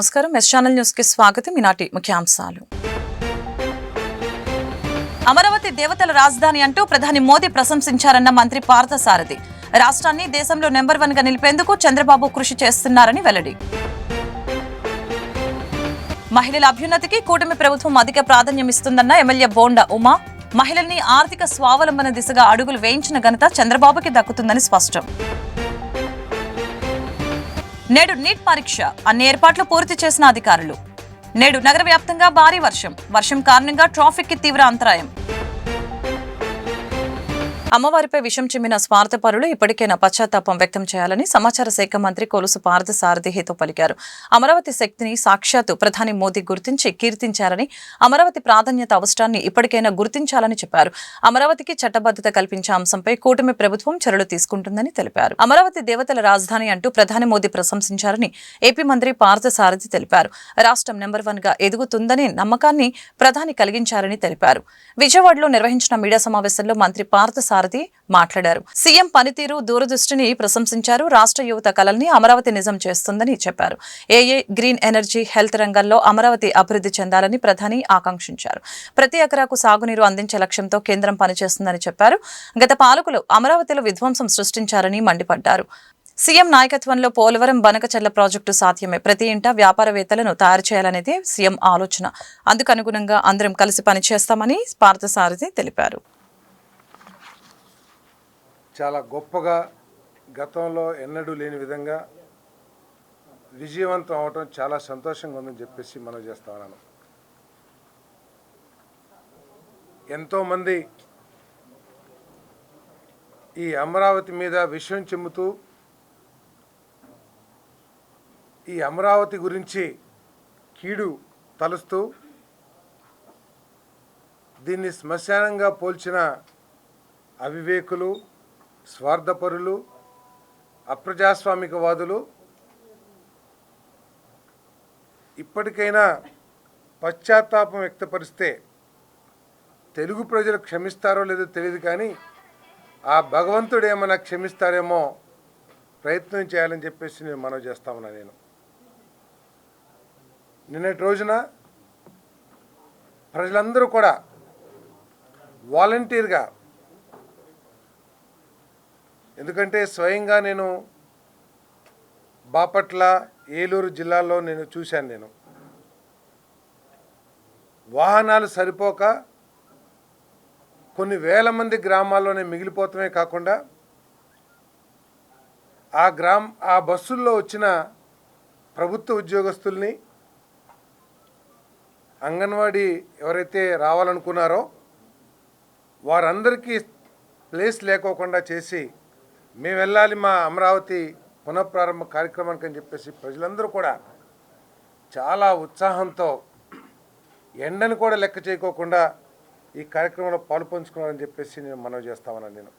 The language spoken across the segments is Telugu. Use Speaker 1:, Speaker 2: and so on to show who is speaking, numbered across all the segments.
Speaker 1: నమస్కారం ఎస్ ఛానల్ న్యూస్ కి స్వాగతం. ఈనాటి ముఖ్యాంశాలు. అమరావతి దేవతల రాజధాని అంటూ ప్రధాని మోదీ ప్రశంసించారన్న మంత్రి పార్థసారథి. రాష్ట్రాన్ని దేశంలో నెంబర్ 1 గా నిలిపేందుకు చంద్రబాబు కృషి చేస్తున్నారని వెల్లడి. మహిళల అభ్యున్నతికి కూటమి ప్రభుత్వం అధిక ప్రాధాన్యం ఇస్తుందన్న ఎమ్మెల్యే బోండా ఉమా. మహిళల్ని ఆర్థిక స్వావలంబన దిశగా అడుగులు వేయించిన ఘనత చంద్రబాబుకి దక్కుతుందని స్పష్టం. నేడు నీట్ పరీక్ష అన్ని ఏర్పాట్లు పూర్తి చేసిన అధికారులు. నేడు నగర వ్యాప్తంగా భారీ వర్షం కారణంగా ట్రాఫిక్ కి తీవ్ర అంతరాయం. అమ్మవారిపై విషం చిమ్మిన స్వార్థపరులు ఇప్పటికైనా పశ్చాత్తాపం వ్యక్తం చేయాలని సమాచార శాఖ మంత్రి కొలుసు పార్థసారథి హితో పలికారు. అమరావతి శక్తిని సాక్షాత్తు ప్రధాని మోదీ గుర్తించి కీర్తించారని, అమరావతి ప్రాధాన్యత అవసరాన్ని ఇప్పటికైనా గుర్తించాలని చెప్పారు. అమరావతికి చట్టబద్ధత కల్పించే అంశంపై కూటమి ప్రభుత్వం చర్యలు తీసుకుంటుందని తెలిపారు. అమరావతి దేవతల రాజధాని అంటూ ప్రధాని మోదీ ప్రశంసించారని ఏపీ మంత్రి పార్థసారథి తెలిపారు. రాష్ట్రం నెంబర్ 1 గా ఎదుగుతుందనే నమ్మకాన్ని ప్రధాని కలిగించారని తెలిపారు. విజయవాడలో నిర్వహించిన మీడియా సమావేశంలో మంత్రి పార్థసారథి మాట్లాడారు. సీఎం పనితీరు, దూరదృష్టిని ప్రశంసించారు. రాష్ట్ర యువత కలల్ని అమరావతి నిజం చేస్తుందని చెప్పారు. ఏఏ, గ్రీన్ ఎనర్జీ, హెల్త్ రంగాల్లో అమరావతి అభివృద్ధి చెందాలని ప్రధాని ఆకాంక్షించారు. ప్రతి ఎకరాకు సాగునీరు అందించే లక్ష్యంతో కేంద్రం పనిచేస్తుందని చెప్పారు. గత పాలకులు అమరావతిలో విధ్వంసం సృష్టించారని మండిపడ్డారు. సీఎం నాయకత్వంలో పోలవరం, బనకచెర్ల ప్రాజెక్టు సాధ్యమే. ప్రతి ఇంటా వ్యాపారవేత్తలను తయారు చేయాలనేదే సీఎం ఆలోచన. అందుకనుగుణంగా అందరం కలిసి పనిచేస్తామని పార్థసారథి తెలిపారు.
Speaker 2: చాలా గొప్పగా, గతంలో ఎన్నడూ లేని విధంగా విజయవంతం అవటం చాలా సంతోషంగా ఉందని చెప్పేసి మనం చేస్తా ఉన్నాను. ఎంతోమంది ఈ అమరావతి మీద విషయం చిమ్ముతూ, ఈ అమరావతి గురించి కీడు తలుస్తూ, దీన్ని శ్మశానంగా పోల్చిన అవివేకులు, స్వార్థపరులు, అప్రజాస్వామికవాదులు ఇప్పటికైనా పశ్చాత్తాపం వ్యక్తపరిస్తే తెలుగు ప్రజలు క్షమిస్తారో లేదో తెలియదు, కానీ ఆ భగవంతుడు ఏమైనా క్షమిస్తారేమో ప్రయత్నం చేయాలని చెప్పేసి నేను మనవి చేస్తా ఉన్నా. నేను నిన్నటి రోజున ప్రజలందరూ కూడా వాలంటీర్గా, ఎందుకంటే స్వయంగా నేను బాపట్ల, ఏలూరు జిల్లాల్లో నేను చూశాను. నేను వాహనాలు సరిపోక కొన్ని వేల మంది గ్రామాల్లోనే మిగిలిపోతమే కాకుండా ఆ బస్సుల్లో వచ్చిన ప్రభుత్వ ఉద్యోగస్తుల్ని, అంగన్వాడీ ఎవరైతే రావాలనుకున్నారో వారందరికీ ప్లేస్ లేకోకుండా చేసి, మేము వెళ్ళాలి మా అమరావతి పునఃప్రారంభ కార్యక్రమానికి అని చెప్పేసి ప్రజలందరూ కూడా చాలా ఉత్సాహంతో ఎండను కూడా లెక్క చేయకోకుండా ఈ కార్యక్రమంలో పాలుపంచుకున్నారని చెప్పేసి నేను మనవి చేస్తా ఉన్నాను. నేను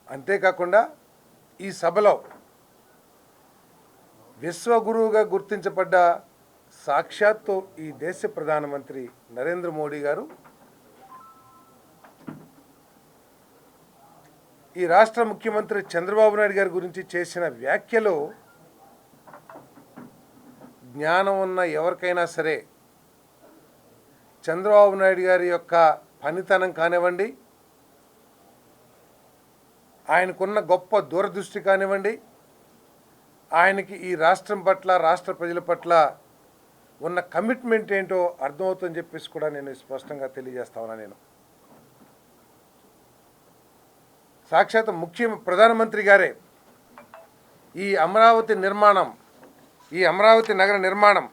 Speaker 2: అంతేకాకుండా ఈ సభలో విశ్వగురువుగా గుర్తించబడ్డ సాక్షాత్తు ఈ దేశ ప్రధానమంత్రి నరేంద్ర మోడీ గారు ఈ రాష్ట్ర ముఖ్యమంత్రి చంద్రబాబు నాయుడు గారి గురించి చేసిన వ్యాఖ్యలు జ్ఞానం ఉన్న ఎవరికైనా సరే చంద్రబాబు నాయుడు గారి యొక్క పనితనం కానివ్వండి, ఆయనకున్న గొప్ప దూరదృష్టి కానివ్వండి, ఆయనకి ఈ రాష్ట్రం పట్ల, రాష్ట్ర ప్రజల పట్ల ఉన్న కమిట్మెంట్ ఏంటో అర్థమవుతుందని చెప్పేసి కూడా నేను స్పష్టంగా తెలియజేస్తా ఉన్నా. నేను సాక్షాత్ ప్రధానమంత్రి గారే ఈ అమరావతి నగర నిర్మాణం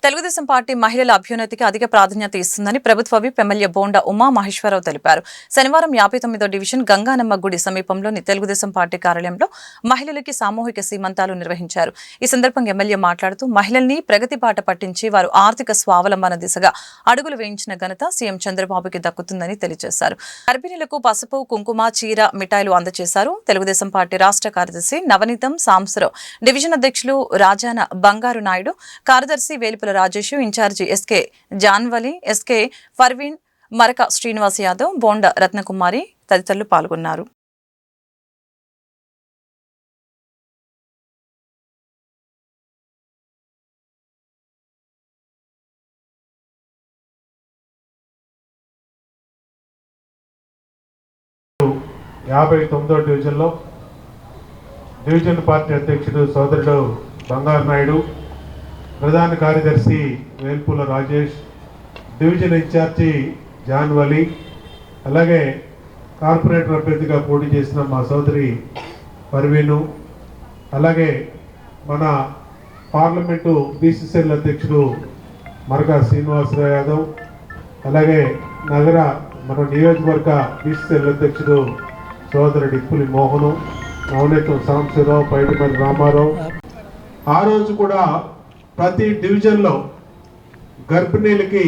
Speaker 1: తెలుగుదేశం పార్టీ మహిళల అభ్యున్నతికి అధిక ప్రాధాన్యత ఇస్తుందని ప్రభుత్వ విప్ ఎమ్మెల్యే బోండా ఉమా మహేశ్వరరావు తెలిపారు. శనివారం 59వ డివిజన్ గంగానమ్మ గుడి సమీపంలోని తెలుగుదేశం పార్టీ కార్యాలయంలో మహిళలకి సామూహిక సీమంతాలు నిర్వహించారు. ఈ సందర్భంగా ఎమ్మెల్యే మాట్లాడుతూ మహిళల్ని ప్రగతి బాట పట్టించి వారు ఆర్థిక స్వావలంబన దిశగా అడుగులు వేయించిన ఘనత సీఎం చంద్రబాబుకి దక్కుతుందని తెలియజేశారు. గర్భిణులకు పసుపు, కుంకుమ, చీర, మిఠాయిలు అందజేశారు. తెలుగుదేశం పార్టీ రాష్ట్ర కార్యదర్శి నవనీతం సాంసరావు, డివిజన్ అధ్యక్షులు రాజాన బంగారు నాయుడు, కార్యదర్శి Velipula Rajesh, incharge SK Janvali, SK Parveen, Maraka Srinivas Yadav, bonda Ratnakumari తదితరులు పాల్గొన్నారు.
Speaker 3: 59వ డివిజన్లో డివిజన్ పార్టీ అధ్యక్షుడు సోదరుడు బంగారు నాయుడు, ప్రధాన కార్యదర్శి వేల్పుల రాజేష్, డివిజన్ ఇన్ఛార్జి జాన్వలి, అలాగే కార్పొరేటర్ అభ్యర్థిగా పోటీ చేసిన మా సోదరి పర్వీను, అలాగే మన పార్లమెంటు బీసీసీఎల్ అధ్యక్షుడు మరగా శ్రీనివాసరావు యాదవ్, అలాగే మన నియోజకవర్గ బీసీసీఎల్ అధ్యక్షుడు సోదరుడు ఇప్పులి మోహను, నవనీతం సాంబశివరావు, పైడిమల్లి రామారావు. ఆ రోజు కూడా ప్రతి డివిజన్లో గర్భిణీలకి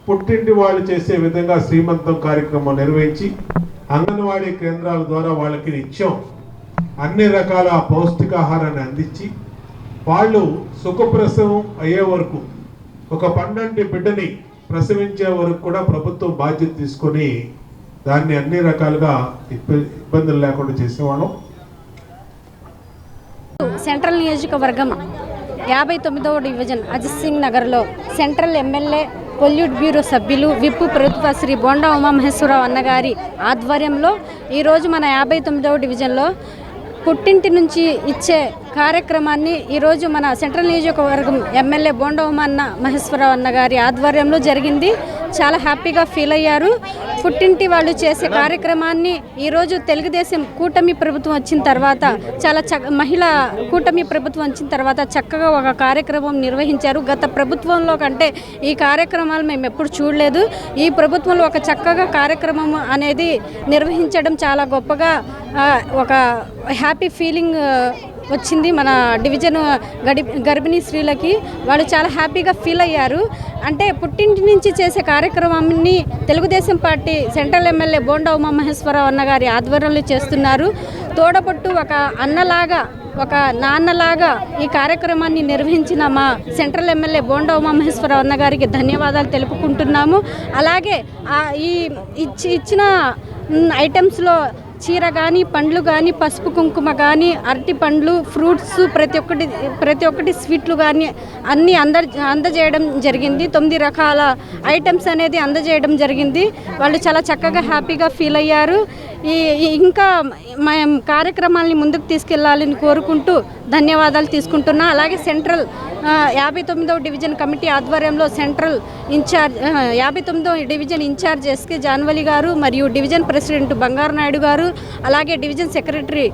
Speaker 3: పుట్టింటి వాళ్ళు చేసే విధంగా శ్రీమంతం కార్యక్రమం నిర్వహించి అంగన్వాడీ కేంద్రాల ద్వారా వాళ్ళకి నిత్యం అన్ని రకాల పౌష్టికాహారాన్ని అందించి వాళ్ళు సుఖప్రసవం అయ్యే వరకు, ఒక 12 బిడ్డని ప్రసవించే వరకు కూడా ప్రభుత్వం బాధ్యత తీసుకొని దాన్ని అన్ని రకాలుగా ఇబ్బందులు లేకుండా చేసేవాళ్ళం.
Speaker 4: సెంట్రల్ నియోజకవర్గం 59వ డివిజన్ అజిత్ సింగ్ నగర్లో సెంట్రల్ ఎమ్మెల్యే పొల్యూట్ బ్యూరో సభ్యులు విప్పు ప్రభుత్వ శ్రీ బోండా ఉమామహేశ్వరరావు అన్నగారి ఆధ్వర్యంలో ఈరోజు మన 59వ డివిజన్లో పుట్టింటి నుంచి ఇచ్చే కార్యక్రమాన్ని ఈరోజు మన సెంట్రల్ నియోజకవర్గం ఎమ్మెల్యే బోండా మహేశ్వరరావు అన్నగారి ఆధ్వర్యంలో జరిగింది. చాలా హ్యాపీగా ఫీల్ అయ్యారు. పుట్టింటి వాళ్ళు చేసే కార్యక్రమాన్ని ఈరోజు తెలుగుదేశం కూటమి ప్రభుత్వం వచ్చిన తర్వాత మహిళా కూటమి ప్రభుత్వం వచ్చిన తర్వాత చక్కగా ఒక కార్యక్రమం నిర్వహించారు. గత ప్రభుత్వంలో కంటే ఈ కార్యక్రమాలు మేము ఎప్పుడు చూడలేదు. ఈ ప్రభుత్వంలో ఒక చక్కగా కార్యక్రమం అనేది నిర్వహించడం చాలా గొప్పగా ఒక హ్యాపీ ఫీలింగ్ వచ్చింది మన డివిజన్ గర్భిణీ స్త్రీలకి. వాళ్ళు చాలా హ్యాపీగా ఫీల్ అయ్యారు. అంటే పుట్టింటి నుంచి చేసే కార్యక్రమాన్ని Telugudesam party central MLA Bonda Umamaheswararao అన్నగారి ఆధ్వర్యంలో చేస్తున్నారు. తోడపట్టు ఒక అన్నలాగా, ఒక నాన్నలాగా ఈ కార్యక్రమాన్ని నిర్వహించిన మా సెంట్రల్ ఎమ్మెల్యే బోండా ఉమామహేశ్వరరావు అన్నగారికి ధన్యవాదాలు తెలుపుకుంటున్నాము. అలాగే ఈ ఇచ్చిన ఐటమ్స్లో చీర కానీ, పండ్లు కానీ, పసుపు కుంకుమ కానీ, అరటి పండ్లు, ఫ్రూట్స్, ప్రతి ఒక్కటి స్వీట్లు కానీ అన్నీ అందజేయడం జరిగింది. 9 రకాల ఐటమ్స్ అనేది అందజేయడం జరిగింది. వాళ్ళు చాలా చక్కగా హ్యాపీగా ఫీల్ అయ్యారు. ఇంకా మేము కార్యక్రమాలని ముందుకు తీసుకెళ్లాలని కోరుకుంటూ ధన్యవాదాలు తీసుకుంటున్నా. అలాగే సెంట్రల్ 59వ డివిజన్ కమిటీ ఆధ్వర్యంలో సెంట్రల్ ఇన్ఛార్జ్ 59వ డివిజన్ ఇన్ఛార్జ్ ఎస్కే జాన్వలి గారు మరియు డివిజన్ ప్రెసిడెంట్ బంగారు నాయుడు గారు, అలాగే division secretary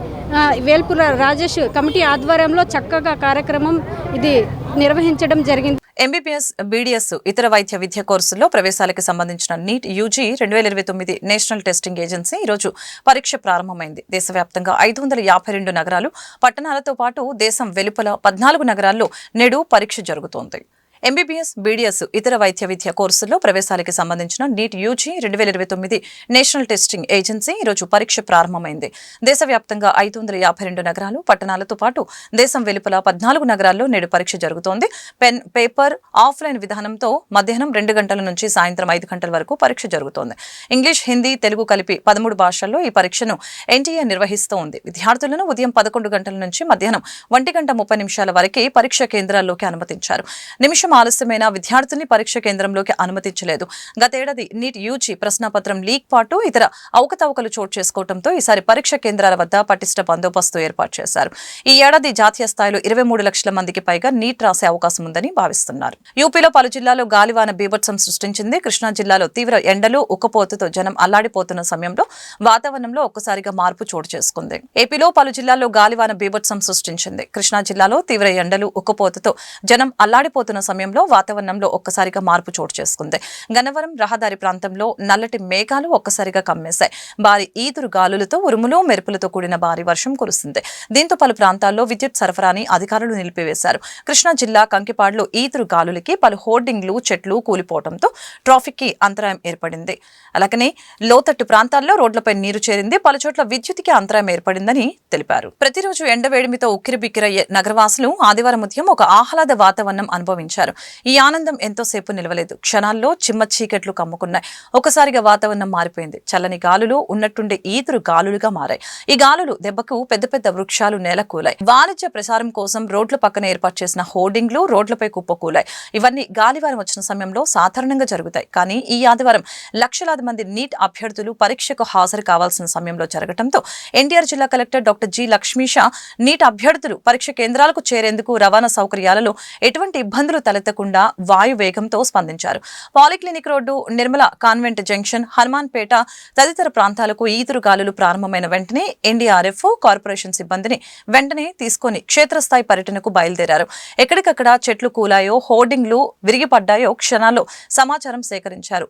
Speaker 4: Velpula Rajesh committee ఆధ్వర్యంలో చక్కగా కార్యక్రమం ఇది నిర్వహించడం జరిగింది.
Speaker 1: ఎంబీబీఎస్, బీడీఎస్ ఇతర వైద్య విద్య కోర్సుల్లో ప్రవేశాలకు సంబంధించిన NEET UG 2029 national testing agency ఈరోజు పరీక్ష ప్రారంభమైంది. దేశవ్యాప్తంగా 552 నగరాలు, పట్టణాలతో పాటు దేశం వెలుపల 14 నగరాల్లో నేడు పరీక్ష జరుగుతోంది. ఎంబీబీఎస్, బీడీఎస్ ఇతర వైద్య విద్య కోర్సుల్లో ప్రవేశాలకు సంబంధించిన NEET UG 2029 national testing agency ఈరోజు పరీక్ష ప్రారంభమైంది. దేశవ్యాప్తంగా 552 నగరాలు, పట్టణాలతో పాటు దేశం వెలుపల 14 నగరాల్లో నేడు పరీక్ష జరుగుతోంది. పెన్, పేపర్, ఆఫ్లైన్ విధానంతో మధ్యాహ్నం 2 గంటల నుంచి సాయంత్రం 5 గంటల వరకు పరీక్ష జరుగుతోంది. ఇంగ్లీష్, హిందీ, తెలుగు కలిపి 13 భాషల్లో ఈ పరీక్షను ఎన్టీఏ నిర్వహిస్తోంది. విద్యార్థులను ఉదయం 11 గంటల నుంచి మధ్యాహ్నం 1:30 వరకే పరీక్ష కేంద్రాల్లోకి అనుమతించారు. నిమిషం ఆలస్యమైన విద్యార్థుల్ని పరీక్ష కేంద్రంలోకి అనుమతించలేదు. గతేడాది నీట్ యూజీ ప్రశ్నాపత్రం లీక్ పాటు ఇతర అవకతవకలు చోటు చేసుకోవడంతో ఈసారి పరీక్ష కేంద్రాల వద్ద పటిష్ట బందోబస్తు ఏర్పాటు చేశారు. ఈ ఏడాది జాతీయ స్థాయిలో 23 లక్షల మందికి పైగా నీట్ రాసే అవకాశం ఉందని భావిస్తున్నారు. యూపీలో పలు జిల్లాల్లో గాలివాన బీభత్సం సృష్టించింది. కృష్ణా జిల్లాలో తీవ్ర ఎండలు, ఉక్కపోతతో జనం అల్లాడిపోతున్న సమయంలో వాతావరణంలో ఒక్కసారిగా మార్పు చోటు చేసుకుంది. ఏపీలో పలు జిల్లాల్లో గాలివాన బీభత్సం సృష్టించింది. కృష్ణా జిల్లాలో తీవ్ర ఎండలు, ఉక్కపోతతో జనం అల్లాడిపోతున్న సమయంలో వాతావరణంలో ఒక్కసారిగా మార్పు చోటు చేసుకుంది. గన్నవరం రహదారి ప్రాంతంలో నల్లటి మేఘాలు ఒక్కసారిగా కమ్మేశాయి. భారీ ఈదురు గాలులతో, ఉరుములు, మెరుపులతో కూడిన భారీ వర్షం కురుస్తుంది. దీంతో పలు ప్రాంతాల్లో విద్యుత్ సరఫరాని అధికారులు నిలిపివేశారు. కృష్ణా జిల్లా కంకిపాడులో ఈదురు గాలులకి పలు హోర్డింగ్లు, చెట్లు కూలిపోవడంతో ట్రాఫిక్ కి అంతరాయం ఏర్పడింది. అలాగనే లోతట్టు ప్రాంతాల్లో రోడ్లపై నీరు చేరింది. పలుచోట్ల విద్యుత్కి అంతరాయం ఏర్పడిందని తెలిపారు. ప్రతిరోజు ఎండవేడిమితో ఉక్కిరిబిక్కిరయ్యే నగరవాసులు ఆదివారం ఉదయం ఒక ఆహ్లాద వాతావరణం అనుభవించారు. ప్రారంభించారు. ఈ ఆనందం ఎంతోసేపు నిలవలేదు. క్షణాల్లో చిమ్మ చీకట్లు కమ్ముకున్నాయి. ఒకసారిగా వాతావరణం మారిపోయింది. చల్లని గాలులు ఉన్నట్టుండే ఈదురు గాలులుగా మారాయి. ఈ గాలులు దెబ్బకు పెద్ద పెద్ద వృక్షాలు నేలకూలాయి. వాణిజ్య ప్రసారం కోసం రోడ్ల పక్కన ఏర్పాటు చేసిన హోర్డింగ్లు రోడ్లపై కుప్పకూలాయి. ఇవన్నీ గాలివారం వచ్చిన సమయంలో సాధారణంగా జరుగుతాయి. కానీ ఈ ఆదివారం లక్షలాది మంది నీట్ అభ్యర్థులు పరీక్షకు హాజరు కావాల్సిన సమయంలో జరగడంతో ఎన్టీఆర్ జిల్లా collector doctor G Lakshmisha NEET అభ్యర్థులు పరీక్ష కేంద్రాలకు చేరేందుకు రవాణా సౌకర్యాలలో ఎటువంటి ఇబ్బందులు తలెత్తకుండా వాయు వేగంతో స్పందించారు. Polyclinic road, Nirmala convent junction, Hanumanpet తదితర ప్రాంతాలకు ఈదురు గాలులు ప్రారంభమైన వెంటనే ఎన్డీఆర్ఎఫ్, కార్పొరేషన్ సిబ్బందిని వెంటనే తీసుకుని క్షేత్రస్థాయి పర్యటనకు బయలుదేరారు. ఎక్కడికక్కడ చెట్లు కూలాయో, హోర్డింగ్లు విరిగిపడ్డాయో క్షణాల్లో సమాచారం సేకరించారు.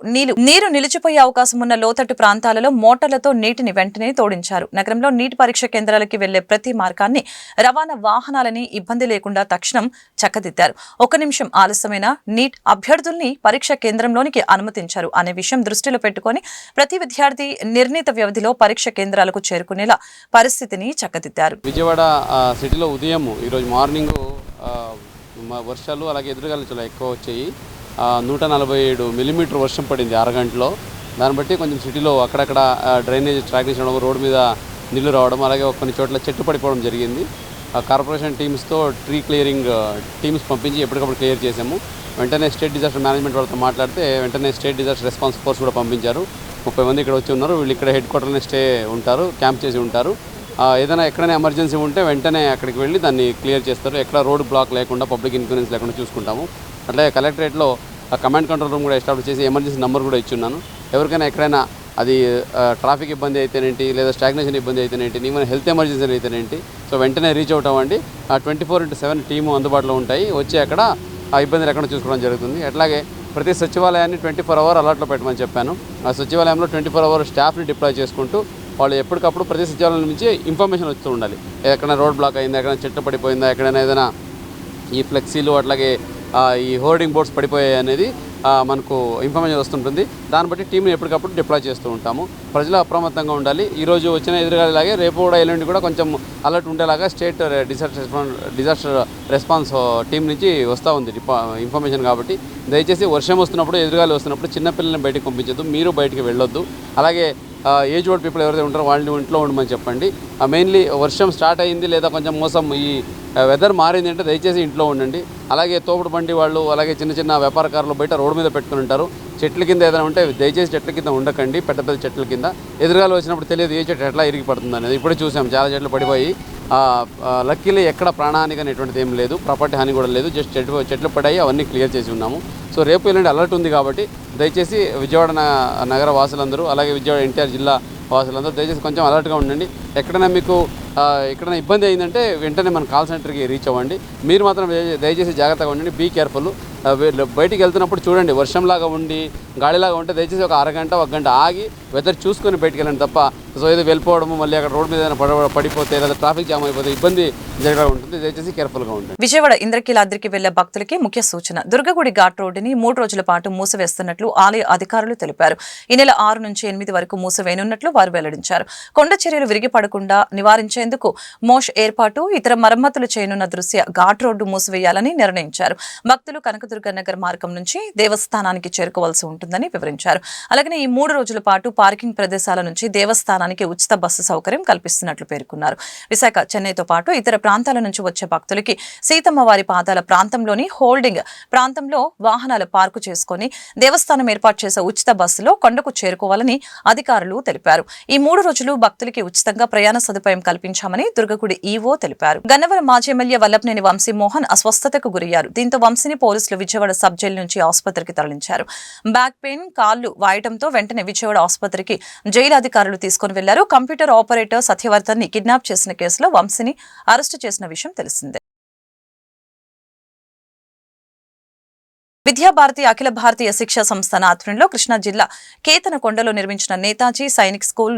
Speaker 1: నీరు నిలిచిపోయే అవకాశం ఉన్న లోతట్టు ప్రాంతాలలో మోటార్లతో నీటిని వెంటనే తోడించారు. నగరంలో నీటి పరీక్ష కేంద్రాలకి వెళ్లే ప్రతి మార్గాన్ని, రవాణా వాహనాలని ఇబ్బంది లేకుండా తక్షణం చక్కదిద్దారు. 1 నిమిషం ఆలస్యమైన నీట్ అభ్యర్థుల్ని పరీక్ష కేంద్రంలోనికి అనుమతించారు అనే విషయం దృష్టిలో పెట్టుకుని ప్రతి విద్యార్థి నిర్ణీత వ్యవధిలో పరీక్ష కేంద్రాలకు చేరుకునేలా పరిస్థితిని చక్కదిద్దారు.
Speaker 5: విజయవాడ సిటీలో ఉదయం ఈరోజు మార్నింగ్ వర్షాలు అలాగే ఎదురుగాలు చాలా ఎక్కువ వచ్చాయి. 147 మిల్లీమీటర్ వర్షం పడింది అరగంటలో. దాన్ని బట్టి కొంచెం సిటీలో అక్కడక్కడ డ్రైనేజ్ స్టాగ్నేషన్ అవడం, రోడ్డు మీద నీళ్లు రావడం, అలాగే కొన్ని చోట్ల చెట్టు పడిపోవడం జరిగింది. కార్పొరేషన్ టీమ్స్తో ట్రీ క్లియరింగ్ టీమ్స్ పంపించి ఎప్పటికప్పుడు క్లియర్ చేసాము. వెంటనే స్టేట్ డిజాస్టర్ మేనేజ్మెంట్ వాళ్ళతో మాట్లాడితే వెంటనే స్టేట్ డిజాస్టర్ రెస్పాన్స్ ఫోర్స్ కూడా పంపించారు. 30 మంది ఇక్కడ వచ్చి ఉన్నారు. వీళ్ళు ఇక్కడ హెడ్ క్వార్టర్లోనే స్టే ఉంటారు, క్యాంప్ చేసి ఉంటారు. ఏదైనా ఎక్కడైనా ఎమర్జెన్సీ ఉంటే వెంటనే అక్కడికి వెళ్ళి దాన్ని క్లియర్ చేస్తారు. ఎక్కడ రోడ్ బ్లాక్ లేకుండా, పబ్లిక్ ఇన్ఫ్లుయెన్స్ లేకుండా చూసుకుంటాము. అట్లాగే కలెక్టరేట్లో కమాండ్ కంట్రోల్ రూమ్ కూడా ఎస్టాబ్లిష్ చేసి ఎమర్జెన్సీ నెంబర్ కూడా ఇచ్చున్నాను. ఎవరికైనా ఎక్కడైనా అది ట్రాఫిక్ ఇబ్బంది అయితేనేంటి, లేదా స్టాగ్నేషన్ ఇబ్బంది అయితేనేంటి, ఈవెన్ హెల్త్ ఎమర్జెన్సీ అయితేనేంటి, సో వెంటనే రీచ్ అవుట్ అవ్వండి. 24/7 టీము అందుబాటులో ఉంటాయి. వచ్చి అక్కడ ఆ ఇబ్బందులు ఎక్కడ చూసుకోవడం జరుగుతుంది. అట్లాగే ప్రతి సచివాలయాన్ని 24 అవర్ అలర్ట్లో పెట్టమని చెప్పాను. ఆ సచివాలయంలో 24 అవర్ స్టాఫ్ని డిప్లాయ్ చేసుకుంటూ వాళ్ళు ఎప్పటికప్పుడు ప్రతి సచివాలయం నుంచి ఇన్ఫర్మేషన్ వస్తూ ఉండాలి. ఎక్కడైనా రోడ్ బ్లాక్ అయిందా, ఎక్కడైనా చెట్టు పడిపోయిందా, ఎక్కడైనా ఏదైనా ఈ ఫ్లెక్సీలు అట్లాగే ఈ హోర్డింగ్ బోర్డ్స్ పడిపోయాయి అనేది మనకు ఇన్ఫర్మేషన్ వస్తుంటుంది. దాన్ని బట్టి టీంని ఎప్పటికప్పుడు డిప్లాయ్ చేస్తూ ఉంటాము. ప్రజలు అప్రమత్తంగా ఉండాలి. ఈరోజు వచ్చిన ఎదురుగాలిలాగే రేపు కూడా ఎల్లుండి కూడా కొంచెం అలర్ట్ ఉండేలాగా స్టేట్ డిజాస్టర్ రెస్పాన్స్ టీం నుంచి వస్తూ ఉంది ఇన్ఫర్మేషన్. కాబట్టి దయచేసి వర్షం వస్తున్నప్పుడు, ఎదురుగాలి వస్తున్నప్పుడు చిన్నపిల్లల్ని బయటకు పంపించద్దు, మీరు బయటికి వెళ్ళొద్దు. అలాగే ఏజ్ ఓల్డ్ పీపుల్ ఎవరైతే ఉంటారో వాళ్ళని ఇంట్లో ఉండమని చెప్పండి. మెయిన్లీ వర్షం స్టార్ట్ అయింది లేదా కొంచెం మోసం ఈ వెదర్ మారింది అంటే దయచేసి ఇంట్లో ఉండండి. అలాగే తోపుడు బండి వాళ్ళు, అలాగే చిన్న చిన్న వ్యాపారకారులు బయట రోడ్డు మీద పెట్టుకుని ఉంటారు. చెట్ల కింద ఏదైనా ఉంటే దయచేసి చెట్ల కింద ఉండకండి. పెద్ద పెద్ద చెట్ల కింద ఎదురుగాలు వచ్చినప్పుడు తెలియదు ఏ చెట్టు ఎట్లా ఇరిగి పడుతుంది అనేది. ఇప్పుడే చూసాం చాలా చెట్లు పడిపోయి. లక్కీలీ ఎక్కడ ప్రాణహాని కానీ ఎటువంటిది ఏం లేదు, ప్రాపర్టీ హాని కూడా లేదు. జస్ట్ చెట్లు పడాయి, అవన్నీ క్లియర్ చేసి ఉన్నాము. సో రేపు ఎల్లుండి అలర్ట్ ఉంది కాబట్టి దయచేసి విజయవాడ నగర వాసులందరూ, అలాగే విజయవాడ ఎన్టీఆర్ జిల్లా వాసులందరూ దయచేసి కొంచెం అలర్ట్గా ఉండండి. ఎక్కడైనా మీకు ఎక్కడైనా ఇబ్బంది అయిందంటే వెంటనే మన కాల్ సెంటర్కి రీచ్ అవ్వండి. మీరు మాత్రం దయచేసి జాగ్రత్తగా ఉండండి, బీ కేర్ఫుల్. బయటికి వెళ్తున్నప్పుడు చూడండి, వర్షంలాగా ఉండి గాలిలాగా ఉంటే దయచేసి ఒక అరగంట 1 గంట ఆగి వెదర్ చూసుకొని బయటికి వెళ్ళండి తప్ప సో ఏదో వెళ్ళిపోవడము, మళ్ళీ అక్కడ రోడ్ మీద ఏదైనా పడిపోతే లేదా ట్రాఫిక్ జామ్ అయిపోతే ఇబ్బంది జరగడం ఉంటుంది. దయచేసి కేర్ఫుల్గా ఉండండి.
Speaker 1: విజయవాడ ఇంద్రకీలాద్రికి వెళ్లే భక్తులకి ముఖ్య సూచన. దుర్గగుడి ఘాట్ రోడ్డుని 3 రోజుల పాటు మూసివేస్తున్నట్లు ఆలయ అధికారులు తెలిపారు. ఈ నెల 6 నుంచి 8 వరకు మూసివేయనున్నట్లు వారు వెల్లడించారు. కొండ చర్యలు విరిగిపడకుండా నివారించేందుకు మోష్ ఏర్పాటు, ఇతర మరమ్మతులు చేయనున్న దృశ్య ఘాట్ రోడ్డు మూసివేయాలని నిర్ణయించారు. భక్తులు కనకదుర్గ నగర్ మార్గం నుంచి దేవస్థానానికి చేరుకోవాల్సి ఉంటుందని వివరించారు. అలాగే ఈ 3 రోజుల పాటు పార్కింగ్ ప్రదేశాల నుంచి దేవస్థానానికి ఉచిత బస్సు సౌకర్యం కల్పిస్తున్నట్లు పేర్కొన్నారు. విశాఖ, చెన్నైతో పాటు ఇతర ప్రాంతాల నుంచి వచ్చే భక్తులకి సీతమ్మవారి పాదాల ప్రాంతంలోని హోల్డింగ్ ప్రాంతంలో వాహనాలు పార్కు చేసుకుని దేవస్థానం ఏర్పాటు చేసే ఉచిత బస్సులో కొండకు చేరుకోవాలని అధికారులు తెలిపారు. ఈ 3 రోజులు భక్తులకి ఉచితంగా ప్రయాణ సదుపాయం కల్పించామని దుర్గగుడి ఈవో తెలిపారు. గన్నవరం మాజీ ఎమ్మెల్యే వల్లభనేని వంశీమోహన్ అస్వస్థతకు గురయ్యారు. దీంతో వంశీని పోలీసులు విజయవాడ సబ్ జైలు నుంచి ఆసుపత్రికి తరలించారు. బ్యాక్ పెయిన్, కాళ్లు వాయటంతో వెంటనే విజయవాడ ఆసుపత్రికి జైలు అధికారులు తీసుకుని వెళ్లారు. కంప్యూటర్ ఆపరేటర్ సత్యవర్ధన్ ని కిడ్నాప్ చేసిన కేసులో వంశీని అరెస్టు చేసిన విషయం తెలిసిందే. విద్యాభారతి అఖిల భారతీయ శిక్షా సంస్థ ఆధ్వర్యంలో కృష్ణా జిల్లా కేతనకొండలో నిర్మించిన నేతాజీ సైనిక్ స్కూల్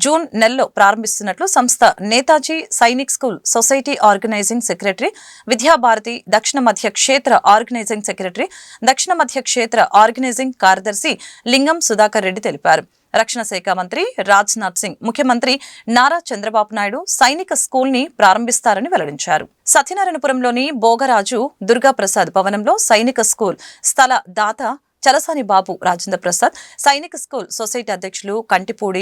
Speaker 1: జూన్ నెలలో ప్రారంభిస్తున్నట్లు సంస్థ Netaji Sainik school society organizing secretary, Vidyabharati దక్షిణ మధ్య క్షేత్ర ఆర్గనైజింగ్ సెక్రటరీ, దక్షిణ మధ్య క్షేత్ర ఆర్గనైజింగ్ కార్యదర్శి లింగం సుధాకర్ రెడ్డి తెలిపారు. రక్షణ శాఖ మంత్రి రాజ్నాథ్ సింగ్ ముఖ్యమంత్రి నారా చంద్రబాబు నాయుడు సైనిక స్కూల్ ని ప్రారంభిస్తారని వెల్లడించారు. సత్యనారాయణపురంలోని భోగరాజు దుర్గాప్రసాద్ భవనంలో సైనిక స్కూల్ స్థల దాత చలసాని బాబు రాజేంద్ర ప్రసాద్, సైనిక స్కూల్ సొసైటీ అధ్యక్షులు Kantipudi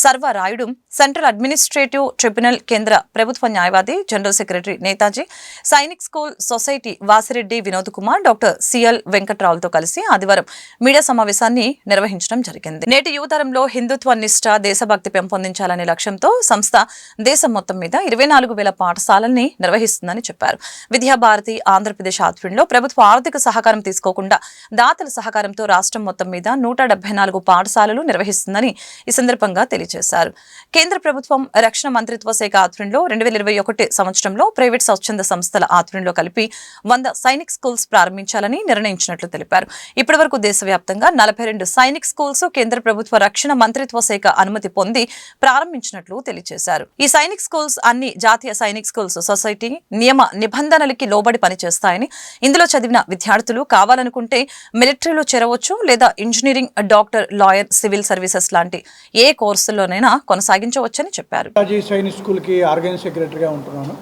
Speaker 1: Sarvarayudu, central administrative tribunal కేంద్ర ప్రభుత్వ న్యాయవాది general secretary Netaji, Sainik school society Vasireddy Vinod Kumar, doctor CL వెంకట్రావులతో కలిసి ఆదివారం మీడియా సమావేశాన్ని నిర్వహించడం జరిగింది. నేటి యువతరంలో హిందుత్వ నిష్ఠ, దేశభక్తి పెంపొందించాలనే లక్ష్యంతో సంస్థ దేశం మొత్తం మీద 24,000 పాఠశాలల్ని నిర్వహిస్తుందని చెప్పారు. విద్యాభారతి ఆంధ్రప్రదేశ్ ఆధ్వర్యంలో ప్రభుత్వ ఆర్థిక సహకారం తీసుకోకుండా దాతల సహకారంతో రాష్ట్రం మొత్తం మీద 174 పాఠశాలలు నిర్వహిస్తుందని ఈ సందర్భంగా తెలియజేశారు. కేంద్ర ప్రభుత్వం రక్షణ మంత్రిత్వ శాఖ ఆధ్వర్యంలో 2021 సంవత్సరంలో ప్రైవేట్ స్వచ్ఛంద సంస్థల ఆధ్వర్యంలో కలిపి 100 సైనిక్ స్కూల్స్ ప్రారంభించాలని నిర్ణయించినట్లు తెలిపారు. ఇప్పటి వరకు దేశవ్యాప్తంగా 42 సైనిక్ స్కూల్స్ కేంద్ర ప్రభుత్వ రక్షణ మంత్రిత్వ శాఖ అనుమతి పొంది ప్రారంభించినట్లు తెలియజేశారు. ఈ సైనిక్ స్కూల్స్ అన్ని జాతీయ సైనిక్ స్కూల్స్ సొసైటీ నియమ నిబంధనలకి లోబడి పనిచేస్తాయని, ఇందులో చదివిన విద్యార్థులు కావాలనుకుంటే మిలిటరీలో చేరవచ్చు లేదా engineering, doctor, lawyer, civil services లాంటి ఏ కోర్సుల్లోనైనా కొనసాగించవచ్చని చెప్పారు.
Speaker 6: సైనిక్ స్కూల్కి ఆర్గనైజ్ సెక్రటరీగా ఉంటున్నాను.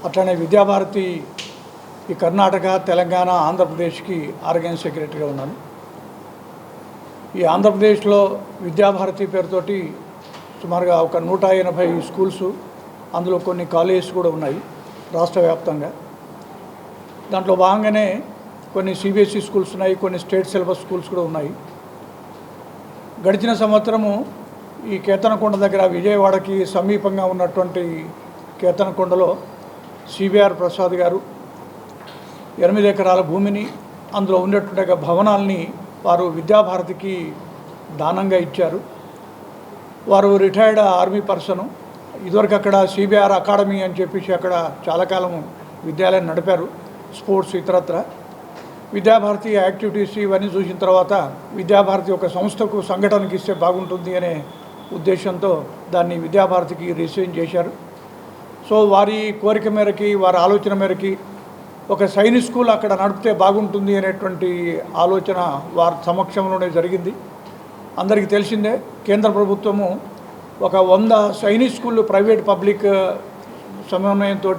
Speaker 6: అట్లనే విద్యాభారతి ఈ కర్ణాటక, తెలంగాణ, ఆంధ్రప్రదేశ్కి ఆర్గనైజ్ సెక్రటరీగా ఉన్నాను. ఈ ఆంధ్రప్రదేశ్లో విద్యాభారతి పేరుతోటి సుమారుగా ఒక 180 స్కూల్స్, అందులో కొన్ని కాలేజెస్ కూడా ఉన్నాయి రాష్ట్ర వ్యాప్తంగా. దాంట్లో భాగంగానే కొన్ని సిబిఎస్ఈ స్కూల్స్ ఉన్నాయి, కొన్ని స్టేట్ సిలబస్ స్కూల్స్ కూడా ఉన్నాయి. గడిచిన సంవత్సరము ఈ కేతనకొండ దగ్గర విజయవాడకి సమీపంగా ఉన్నటువంటి కేతనకొండలో సిబిఆర్ ప్రసాద్ గారు 8 ఎకరాల భూమిని, అందులో ఉన్నటువంటి భవనాల్ని వారు విద్యాభారతికి దానంగా ఇచ్చారు. వారు రిటైర్డ్ ఆర్మీ పర్సను. ఇదివరకు అక్కడ సిబిఆర్ అకాడమీ అని చెప్పేసి అక్కడ చాలా కాలం విద్యాలయం నడిపారు, స్పోర్ట్స్ ఇతరత్ర. విద్యాభారతి యాక్టివిటీస్ ఇవన్నీ చూసిన తర్వాత విద్యాభారతి ఒక సంస్థకు, సంఘటనకి ఇస్తే బాగుంటుంది అనే ఉద్దేశంతో దాన్ని విద్యాభారతికి రిజిస్ట్రేషన్ చేశారు. సో వారి కోరిక మేరకి, వారి ఆలోచన మేరకి ఒక సైనిక్ స్కూల్ అక్కడ నడిపితే బాగుంటుంది అనేటువంటి ఆలోచన వారి సమక్షంలోనే జరిగింది. అందరికీ తెలిసిందే, కేంద్ర ప్రభుత్వము ఒక 100 సైనిక్ స్కూళ్ళు ప్రైవేట్ పబ్లిక్ సమన్వయంతో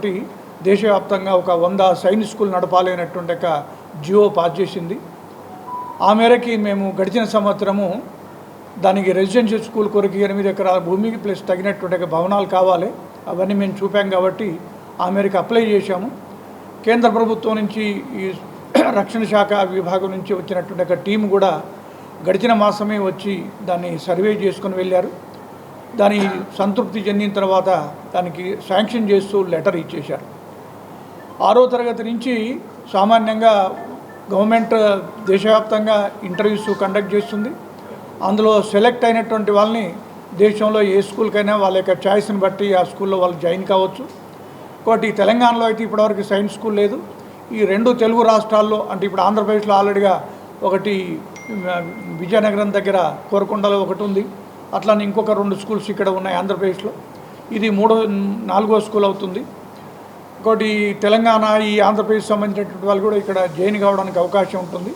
Speaker 6: దేశవ్యాప్తంగా ఒక 100 సైనిక్ స్కూల్ నడపాలి అనేటువంటి ఒక జియో పాస్ చేసింది. ఆ మేరకి మేము గడిచిన సంవత్సరము దానికి రెసిడెన్షియల్ స్కూల్ కొరకు 8 ఎకరాల భూమికి ప్లస్ తగినటువంటి భవనాలు కావాలి, అవన్నీ మేము చూపాం కాబట్టి ఆ మేరకు అప్లై చేశాము. కేంద్ర ప్రభుత్వం నుంచి ఈ రక్షణ శాఖ విభాగం నుంచి వచ్చినటువంటి ఒక టీం కూడా గడిచిన మాసమే వచ్చి దాన్ని సర్వే చేసుకొని వెళ్ళారు. దాని సంతృప్తి చెందిన తర్వాత దానికి శాంక్షన్ చేస్తూ లెటర్ ఇచ్చేశారు. 6వ తరగతి నుంచి సామాన్యంగా గవర్నమెంట్ దేశవ్యాప్తంగా ఇంటర్వ్యూస్ కండక్ట్ చేస్తుంది. అందులో సెలెక్ట్ అయినటువంటి వాళ్ళని దేశంలో ఏ స్కూల్కైనా వాళ్ళ యొక్క చాయిస్ని బట్టి ఆ స్కూల్లో వాళ్ళు జాయిన్ కావచ్చు. ఒకటి తెలంగాణలో అయితే ఇప్పటివరకు సైన్స్ స్కూల్ లేదు. ఈ 2 తెలుగు రాష్ట్రాల్లో అంటే ఇప్పుడు ఆంధ్రప్రదేశ్లో ఆల్రెడీగా ఒకటి విజయనగరం దగ్గర కోరకొండలో ఒకటి ఉంది. అట్లానే ఇంకొక 2 స్కూల్స్ ఇక్కడ ఉన్నాయి ఆంధ్రప్రదేశ్లో. ఇది 4వ స్కూల్ అవుతుంది. ఇంకోటి తెలంగాణ, ఈ ఆంధ్రప్రదేశ్ సంబంధించినటువంటి వాళ్ళు కూడా ఇక్కడ జాయిన్ కావడానికి అవకాశం ఉంటుంది.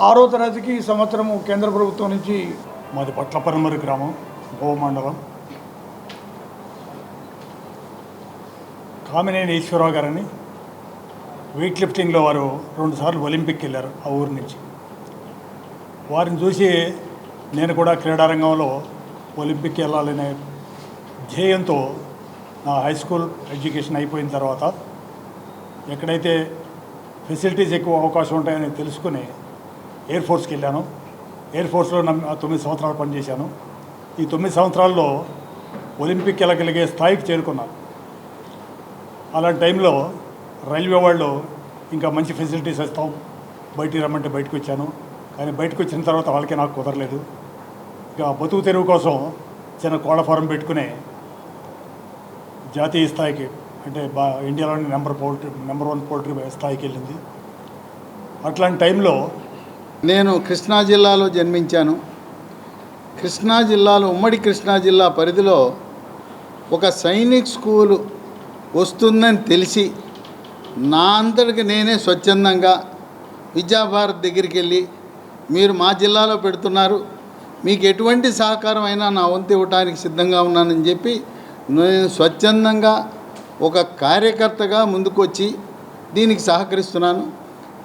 Speaker 6: 6వ తరగతికి ఈ సంవత్సరము కేంద్ర ప్రభుత్వం నుంచి
Speaker 7: మాది పట్లపరమరి గ్రామం, మండలం. కామినేని ఈశ్వరరావు గారని వెయిట్ లిఫ్టింగ్లో వారు 2 సార్లు ఒలింపిక్కి వెళ్ళారు ఆ ఊరి నుంచి. వారిని చూసి నేను కూడా క్రీడారంగంలో ఒలింపిక్కి వెళ్ళాలనే ధ్యేయంతో నా హై స్కూల్ ఎడ్యుకేషన్ అయిపోయిన తర్వాత ఎక్కడైతే ఫెసిలిటీస్ ఎక్కువ అవకాశం ఉంటాయని తెలుసుకుని ఎయిర్ ఫోర్స్కి వెళ్ళాను. ఎయిర్ ఫోర్స్లో 9 సంవత్సరాలు పనిచేశాను. ఈ 9 సంవత్సరాల్లో ఒలింపిక్ వెళ్ళగలిగే స్థాయికి చేరుకున్నాను. అలాంటి టైంలో రైల్వే వాళ్ళు ఇంకా మంచి ఫెసిలిటీస్ ఇస్తాం, బయటికి రమ్మంటే బయటకు వచ్చాను. కానీ బయటకు వచ్చిన తర్వాత వాళ్ళకే నాకు కుదరలేదు. ఇక బతుకు తెరువు కోసం చిన్న కోళ్ళ ఫారం పెట్టుకుని జాతీయ స్థాయికి అంటే ఇండియాలోని నెంబర్ 1 పౌల్ట్రీ స్థాయికి వెళ్ళింది. అట్లాంటి టైంలో
Speaker 8: నేను కృష్ణా జిల్లాలో జన్మించాను. కృష్ణా జిల్లాలో, ఉమ్మడి కృష్ణా జిల్లా పరిధిలో ఒక సైనిక్ స్కూలు వస్తుందని తెలిసి నా అంతటికి నేనే స్వచ్ఛందంగా విద్యాభారత్ దగ్గరికి వెళ్ళి, మీరు మా జిల్లాలో పెడుతున్నారు, మీకు ఎటువంటి సహకారం అయినా నా వంతు ఇవ్వడానికి సిద్ధంగా ఉన్నానని చెప్పి నేను స్వచ్ఛందంగా ఒక కార్యకర్తగా ముందుకొచ్చి దీనికి సహకరిస్తున్నాను.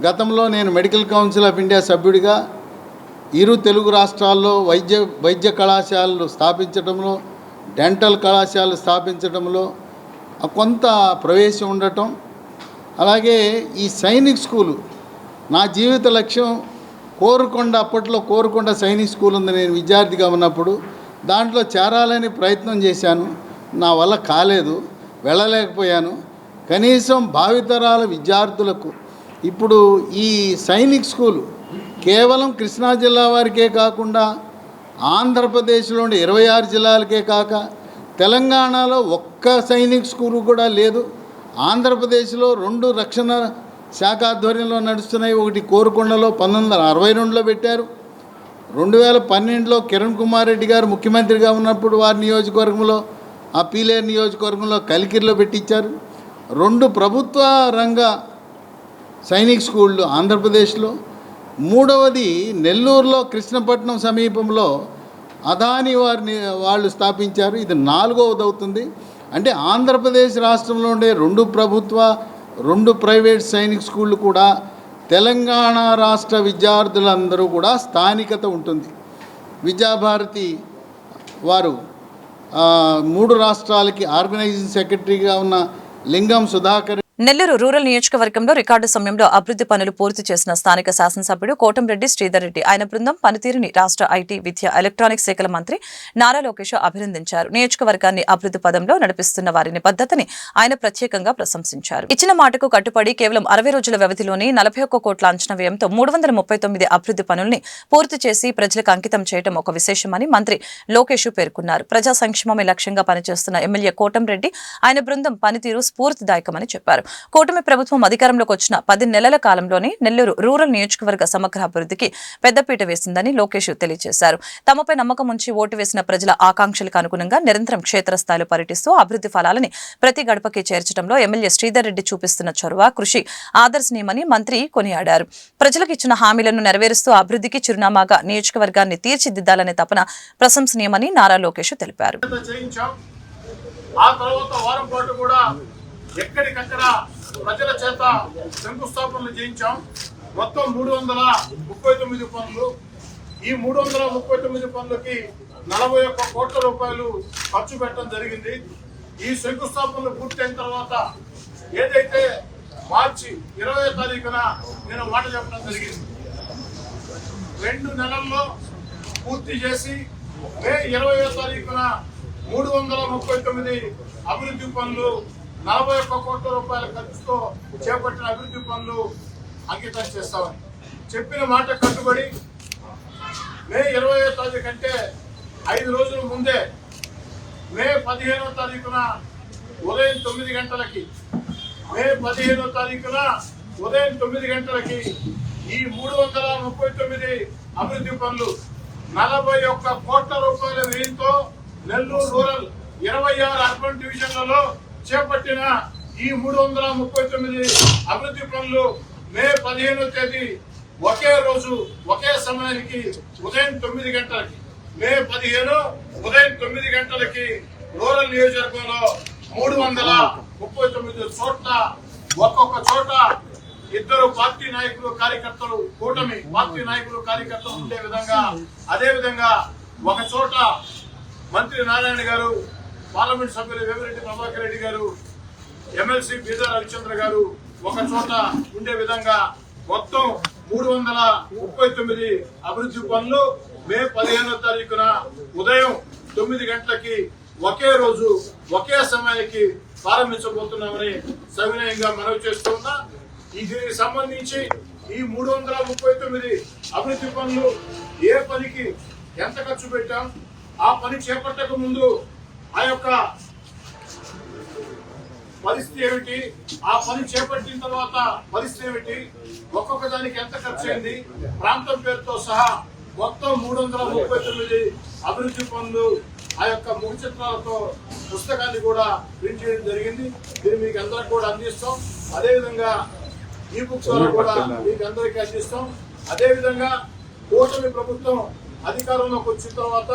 Speaker 8: గతంలో నేను మెడికల్ కౌన్సిల్ ఆఫ్ ఇండియా సభ్యుడిగా ఇరు తెలుగు రాష్ట్రాల్లో వైద్య కళాశాలలు స్థాపించడంలో, డెంటల్ కళాశాలలు స్థాపించడంలో కొంత ప్రవేశం ఉండటం, అలాగే ఈ సైనిక్ స్కూలు నా జీవిత లక్ష్యం. కోరుకొండ, అప్పట్లో కోరుకొండ సైనిక్ స్కూల్ ఉంది. నేను విద్యార్థిగా ఉన్నప్పుడు దాంట్లో చేరాలని ప్రయత్నం చేశాను. నా వల్ల కాలేదు, వెళ్ళలేకపోయాను. కనీసం భావితరాల విద్యార్థులకు ఇప్పుడు ఈ సైనిక్ స్కూలు కేవలం కృష్ణా జిల్లా వారికే కాకుండా ఆంధ్రప్రదేశ్లోని 26 జిల్లాలకే కాక తెలంగాణలో ఒక్క సైనిక్ స్కూలు కూడా లేదు. ఆంధ్రప్రదేశ్లో 2 రక్షణ శాఖ ఆధ్వర్యంలో నడుస్తున్నాయి. ఒకటి కోరుకొండలో 1962లో పెట్టారు. 2012లో కిరణ్ కుమార్ రెడ్డి గారు ముఖ్యమంత్రిగా ఉన్నప్పుడు వారి నియోజకవర్గంలో, ఆ పీలేరు నియోజకవర్గంలో కలికిరిలో పెట్టించారు. 2 ప్రభుత్వ రంగ సైనిక్ స్కూళ్ళు ఆంధ్రప్రదేశ్లో. 3వది నెల్లూరులో కృష్ణపట్నం సమీపంలో అదాని వాళ్ళు స్థాపించారు. ఇది 4వది అవుతుంది. అంటే ఆంధ్రప్రదేశ్ రాష్ట్రంలో ఉండే 2 ప్రభుత్వ 2 ప్రైవేట్ సైనిక్ స్కూళ్ళు కూడా తెలంగాణ రాష్ట్ర విద్యార్థులందరూ కూడా స్థానికత ఉంటుంది. విద్యాభారతి వారు 3 రాష్ట్రాలకి ఆర్గనైజింగ్ సెక్రటరీగా ఉన్న లింగం సుధాకర్.
Speaker 1: నెల్లూరు రూరల్ నియోజకవర్గంలో రికార్డు సమయంలో అభివృద్ధి పనులు పూర్తి చేసిన స్థానిక శాసనసభ్యుడు కోటంరెడ్డి శ్రీధర్ రెడ్డి, ఆయన బృందం పనితీరుని రాష్ట్ర ఐటీ, విద్య, ఎలక్ట్రానిక్స్ శాఖల మంత్రి నారా లోకేష్ అభినందించారు. నియోజకవర్గాన్ని అభివృద్ధి పదంలో నడిపిస్తున్న వారి నిబద్ధతని ఆయన ప్రత్యేకంగా ప్రశంసించారు. ఇచ్చిన మాటకు కట్టుబడి కేవలం 60 రోజుల వ్యవధిలోనే 41 కోట్ల అంచనా వ్యయంతో 339 అభివృద్ధి పనుల్ని పూర్తి చేసి ప్రజలకు అంకితం చేయడం ఒక విశేషమని మంత్రి లోకేష్ పేర్కొన్నారు. ప్రజా సంక్షేమమే లక్ష్యంగా పనిచేస్తున్న ఎమ్మెల్యే కోటంరెడ్డి, ఆయన బృందం పనితీరు స్ఫూర్తిదాయకమని చెప్పారు. కూటమి ప్రభుత్వం అధికారంలోకి వచ్చిన 10 నెలల కాలంలోనే నెల్లూరు రూరల్ నియోజకవర్గ సమగ్ర అభివృద్ధికి పెద్దపీట వేసిందని లోకేష్ తెలియజేశారు. తమపై నమ్మకం ఉంచి ఓటు వేసిన ప్రజల ఆకాంక్షలకు అనుగుణంగా నిరంతరం క్షేత్రస్థాయిలో పర్యటిస్తూ అభివృద్ధి ఫలాలని ప్రతి గడపకి చేర్చడంలో ఎమ్మెల్యే శ్రీధర్ రెడ్డి చూపిస్తున్న చొరవ, కృషి ఆదర్శనీయమని మంత్రి కొనియాడారు. ప్రజలకు ఇచ్చిన హామీలను నెరవేరుస్తూ అభివృద్ధికి చిరునామాగా నియోజకవర్గాన్ని తీర్చిదిద్దాలనే తపన ప్రశంసనీయమని నారా లోకేష్ తెలిపారు.
Speaker 9: ఎక్కడికక్కడ ప్రజల చేత శంకుస్థాపనలు చేయించాం. మొత్తం 339 పనులు. ఈ 339 పనులకి 41 కోట్ల రూపాయలు ఖర్చు పెట్టడం జరిగింది. ఈ శంకుస్థాపనలు పూర్తయిన తర్వాత ఏదైతే మార్చి 20వ తారీఖున నేను మాట చెప్పడం జరిగింది, 2 నెలల్లో పూర్తి చేసి మే 20వ తారీఖున 339 అభివృద్ధి పనులు, 41 కోట్ల రూపాయల ఖర్చుతో చేపట్టిన అభివృద్ధి పనులు అంకితం చేస్తామని చెప్పిన మాట కట్టుబడి మే 20వ తారీఖు అంటే 5 రోజుల ముందే మే 15వ తారీఖున ఉదయం 9 గంటలకి ఈ 339 అభివృద్ధి పనులు 41 కోట్ల రూపాయల వ్యయంతో నెల్లూరు రూరల్ 26 అర్బన్ డివిజన్లలో చేపట్టిన ఈ 339 అభివృద్ధి పనులు మే 15వ తేదీ ఒకే రోజు ఒకే సమయానికి ఉదయం 9 గంటలకి, మే 15 ఉదయం 9 గంటలకి రూరల్ నియోజకవర్గంలో 339 చోట్ల ఒక్కొక్క చోట 2 పార్టీ నాయకులు కార్యకర్తలు, కూటమి పార్టీ నాయకులు కార్యకర్తలు ఉండే విధంగా, అదే విధంగా ఒక చోట మంత్రి నారాయణ గారు, పార్లమెంట్ సభ్యులు వేమిరెడ్డి ప్రభాకర్ రెడ్డి గారు, ఎమ్మెల్సీ బీదా రవిచంద్ర గారు ఒక చోట ఉండే విధంగా మొత్తం 339 అభివృద్ధి పనులు మే 15వ తారీఖున ఉదయం 9 గంటలకి ఒకే రోజు ఒకే సమయానికి ప్రారంభించబోతున్నామని సవినయంగా మనవి చేస్తున్నా. దీనికి సంబంధించి ఈ 339 అభివృద్ధి పనులు ఏ పనికి ఎంత ఖర్చు పెట్టాం, ఆ పని చేపట్టక ముందు ఆ యొక్క పరిస్థితి ఏమిటి, ఆ పని చేపట్టిన తర్వాత పరిస్థితి ఏమిటి, ఒక్కొక్క దానికి ఎంత ఖర్చు అయింది, ప్రాంతం పేరుతో సహా మొత్తం 339 అభివృద్ధి పనులు ఆ యొక్క ముఖ చిత్రాలతో పుస్తకాన్ని కూడా ప్రింట్ చేయడం జరిగింది. దీన్ని మీకు అందరికి కూడా అందిస్తాం. అదేవిధంగా ఈ బుక్స్ ద్వారా కూడా మీకు అందరికీ అందిస్తాం. అదేవిధంగా కూటమి ప్రభుత్వం అధికారంలోకి వచ్చిన తర్వాత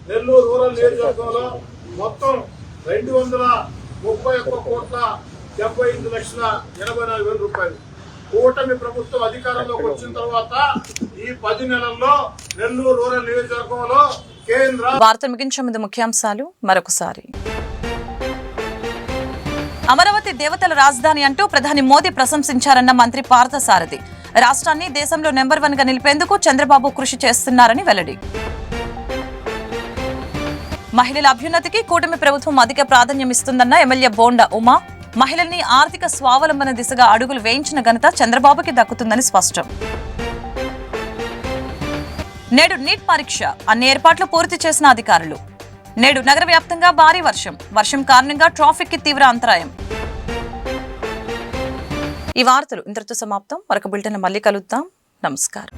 Speaker 9: నెల్లూరు రూరల్ నియోజకవర్గంలో మొత్తం 231,75,84,000 రూపాయలు. కూటమి ప్రభుత్వం అధికారంలోకి వచ్చిన తర్వాత ఈ 10 నెలల్లో నెల్లూరు రూరల్ నియోజకవర్గంలో కేంద్ర
Speaker 1: వార్తలు ముగించే ముందు ముఖ్యాంశాలు మరొకసారి. అమరావతి దేవతల రాజధాని అంటూ ప్రధాని మోదీ ప్రశంసించారన్న మంత్రి పార్థసారథి. రాష్ట్రాన్ని దేశంలో నెంబర్ 1 గా నిలిపేందుకు చంద్రబాబు కృషి చేస్తున్నారని వెల్లడి. మహిళల అభ్యున్నతికి కూటమి ప్రభుత్వం అధిక ప్రాధాన్యం ఇస్తుందన్న ఎమ్మెల్యే బోండా ఉమా. మహిళల్ని ఆర్థిక స్వావలంబన దిశగా అడుగులు వేయించిన ఘనత చంద్రబాబుకి దక్కుతుందని స్పష్టం. నేడు నీట్ పరీక్ష అన్ని ఏర్పాట్లు పూర్తి చేసిన అధికారులు. నేడు నగర వ్యాప్తంగా భారీ వర్షం కారణంగా ట్రాఫిక్ కి తీవ్ర అంతరాయం. ఈ వార్తలు ఇంతటితో సమాప్తం. మరొక బులెటిన్ మళ్ళీ కలుద్దాం. నమస్కారం.